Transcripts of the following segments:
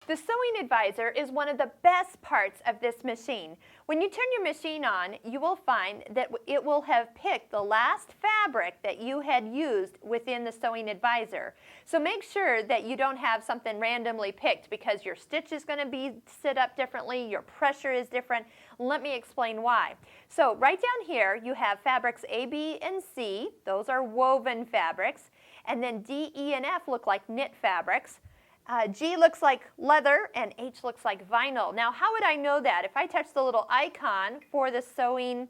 The sewing advisor is one of the best parts of this machine. When you turn your machine on, you will find that it will have picked the last fabric that you had used within the sewing advisor. So make sure that you don't have something randomly picked because your stitch is going to be set up differently, your pressure is different. Let me explain why. So right down here you have fabrics A, B, and C. Those are woven fabrics. And then D, E, and F look like knit fabrics. G looks like leather and H looks like vinyl. Now, how would I know that? If I touch the little icon for the sewing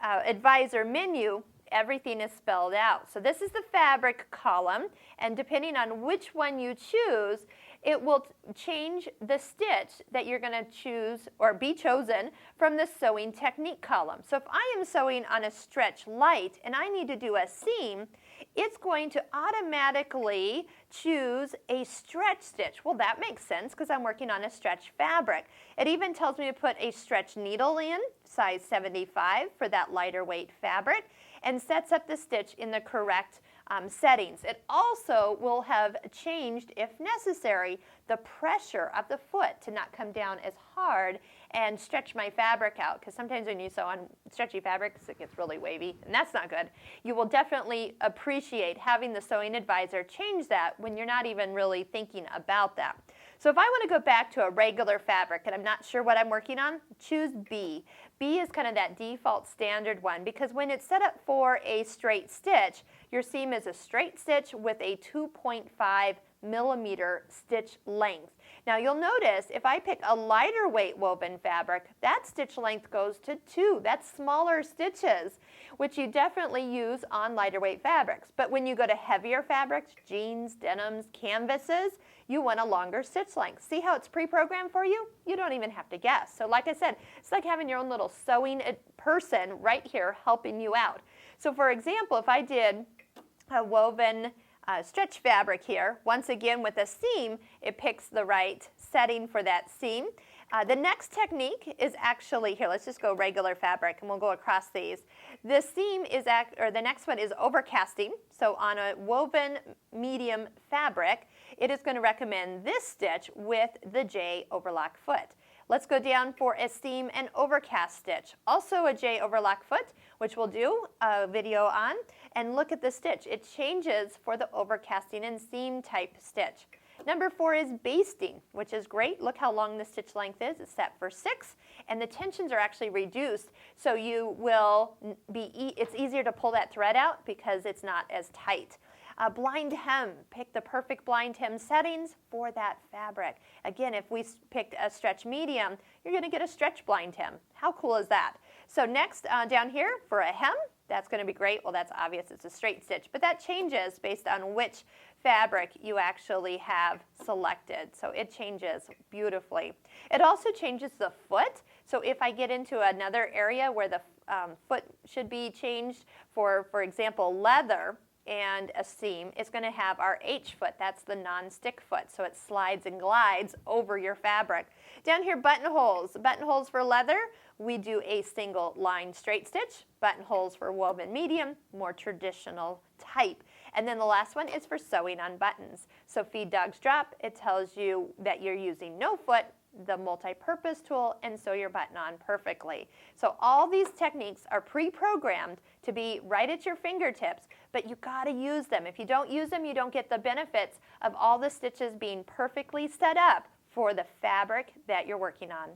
advisor menu, everything is spelled out. So this is the fabric column, and depending on which one you choose, it will change the stitch that you're going to choose or be chosen from the sewing technique column. So if I am sewing on a stretch light and I need to do a seam, it's going to automatically choose a stretch stitch. Well, that makes sense because I'm working on a stretch fabric. It even tells me to put a stretch needle in, size 75 for that lighter weight fabric, and sets up the stitch in the correct settings. It also will have changed, if necessary, the pressure of the foot to not come down as hard and stretch my fabric out, because sometimes when you sew on stretchy fabrics it gets really wavy, and that's not good. You will definitely appreciate having the sewing advisor change that when you're not even really thinking about that. So if I want to go back to a regular fabric and I'm not sure what I'm working on, choose B. B is kind of that default standard one because when it's set up for a straight stitch, your seam is a straight stitch with a 2.5 millimeter stitch length. Now you'll notice if I pick a lighter weight woven fabric, that stitch length goes to 2. That's smaller stitches, which you definitely use on lighter weight fabrics. But when you go to heavier fabrics, jeans, denims, canvases, you want a longer stitch length. See how it's pre-programmed for you? You don't even have to guess. So like I said, it's like having your own little sewing person right here helping you out. So for example, if I did a woven stretch fabric here, once again with a seam, it picks the right setting for that seam. The next technique is actually, here, let's just go regular fabric and we'll go across these. The seam is, the next one is overcasting. So on a woven medium fabric, it is going to recommend this stitch with the J overlock foot. Let's go down for a seam and overcast stitch. Also a J overlock foot, which we'll do a video on. And look at the stitch. It changes for the overcasting and seam type stitch. Number 4 is basting, which is great. Look how long the stitch length is. It's set for 6, and the tensions are actually reduced, so you will it's easier to pull that thread out because it's not as tight. Blind hem, pick the perfect blind hem settings for that fabric. Again, if we picked a stretch medium, you're going to get a stretch blind hem. How cool is that? So next down here for a hem, that's going to be great. Well, that's obvious, it's a straight stitch, but that changes based on which fabric you actually have selected. So it changes beautifully. It also changes the foot. So if I get into another area where the foot should be changed for example, leather, and a seam, it's going to have our H foot. That's the non-stick foot, so it slides and glides over your fabric. Down here, buttonholes. Buttonholes for leather, we do a single line straight stitch. Buttonholes for woven medium, more traditional type. And then the last one is for sewing on buttons. So feed dogs drop, it tells you that you're using no foot, the multi-purpose tool, and sew your button on perfectly. So all these techniques are pre-programmed to be right at your fingertips, but you gotta use them. If you don't use them, you don't get the benefits of all the stitches being perfectly set up for the fabric that you're working on.